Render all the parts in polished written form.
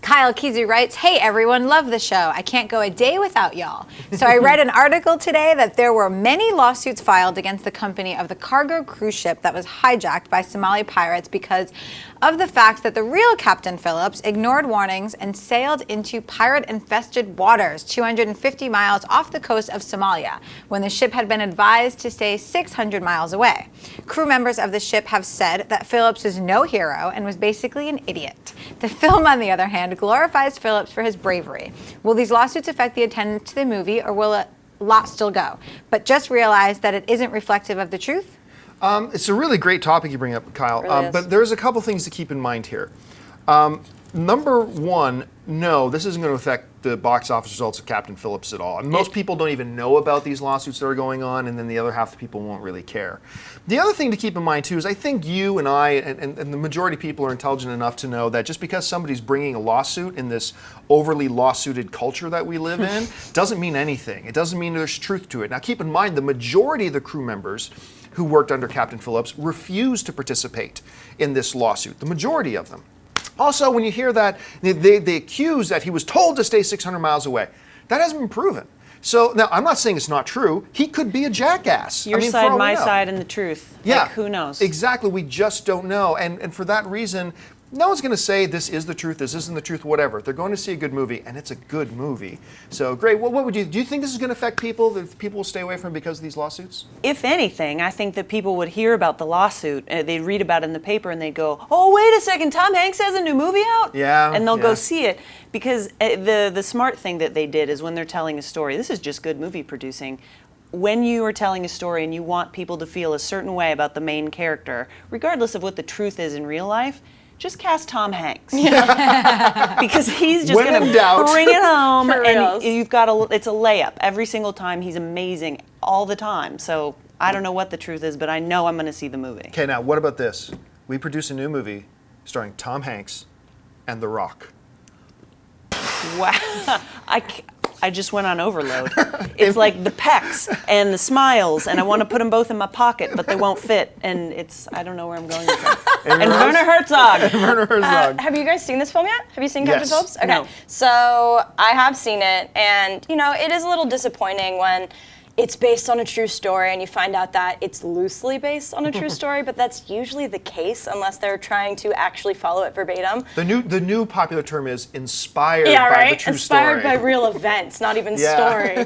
Kyle Kizu writes, "Hey everyone, love the show. I can't go a day without y'all." So I read an article today that there were many lawsuits filed against the company of the cargo cruise ship that was hijacked by Somali pirates because of the fact that the real Captain Phillips ignored warnings and sailed into pirate-infested waters 250 miles off the coast of Somalia when the ship had been advised to stay 600 miles away. Crew members of the ship have said that Phillips was no hero and was basically an idiot. The film, on the other hand, glorifies Phillips for his bravery. Will these lawsuits affect the attendance to the movie, or will a lot still go? But just realize that it isn't reflective of the truth. It's a really great topic you bring up, Kyle. Really but there's a couple things to keep in mind here. Number one, no, this isn't going to affect the box office results of Captain Phillips at all. And most people don't even know about these lawsuits that are going on, and then the other half of the people won't really care. The other thing to keep in mind, too, is I think you and I and the majority of people are intelligent enough to know that just because somebody's bringing a lawsuit in this overly lawsuited culture that we live in doesn't mean anything. It doesn't mean there's truth to it. Now, keep in mind, the majority of the crew members who worked under Captain Phillips refused to participate in this lawsuit, the majority of them. Also, when you hear that they accuse that he was told to stay 600 miles away, that hasn't been proven. So now, I'm not saying it's not true. He could be a jackass. Your side, my side, and the truth. Yeah, like, who knows? Exactly. We just don't know. And for that reason, no one's going to say this is the truth, this isn't the truth, whatever. They're going to see a good movie, and it's a good movie. So great. What would you do? You think this is going to affect people? That people will stay away from it because of these lawsuits? If anything, I think that people would hear about the lawsuit, they'd read about it in the paper, and they'd go, "Oh, wait a second, Tom Hanks has a new movie out?" Yeah. And they'll go see it, because the smart thing that they did is when they're telling a story, this is just good movie producing. When you are telling a story and you want people to feel a certain way about the main character, regardless of what the truth is in real life, just cast Tom Hanks, because he's just going to bring it home, and you've got it's a layup every single time. He's amazing all the time. So I don't know what the truth is, but I know I'm going to see the movie. Okay, now what about this? We produce a new movie starring Tom Hanks and The Rock. Wow, I just went on overload. It's like the pecs and the smiles, and I want to put them both in my pocket, but they won't fit. And I don't know where I'm going with that. And Werner Herzog. Werner Herzog. Have you guys seen this film yet? Have you seen Captain Phillips? Okay. No. So I have seen it, and it is a little disappointing when it's based on a true story and you find out that it's loosely based on a true story, but that's usually the case unless they're trying to actually follow it verbatim. The new popular term is inspired by the true inspired story. by real events, not even story,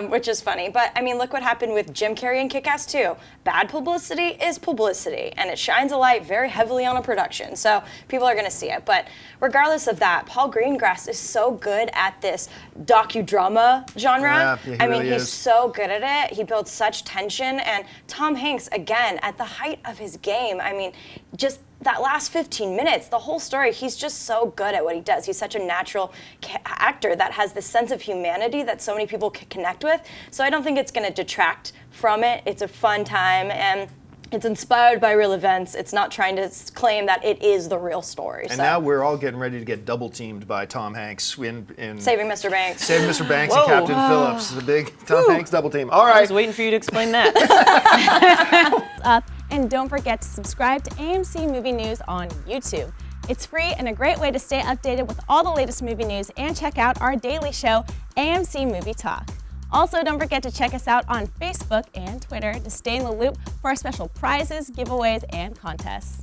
which is funny. But I mean, look what happened with Jim Carrey and Kick-Ass 2. Bad publicity is publicity, and it shines a light very heavily on a production, so people are going to see it. But regardless of that, Paul Greengrass is so good at this docudrama genre. Yeah, I mean, he's so good at it. He builds such tension, and Tom Hanks, again, at the height of his game. I mean, just that last 15 minutes, the whole story, he's just so good at what he does. He's such a natural actor that has this sense of humanity that so many people can connect with. So I don't think it's going to detract from it. It's a fun time, and it's inspired by real events. It's not trying to claim that it is the real story. And now we're all getting ready to get double teamed by Tom Hanks in Saving Mr. Banks. Saving Mr. Banks and Captain Phillips. The big Tom Hanks double team. All right. I was waiting for you to explain that. And don't forget to subscribe to AMC Movie News on YouTube. It's free and a great way to stay updated with all the latest movie news, and check out our daily show, AMC Movie Talk. Also, don't forget to check us out on Facebook and Twitter to stay in the loop for our special prizes, giveaways, and contests.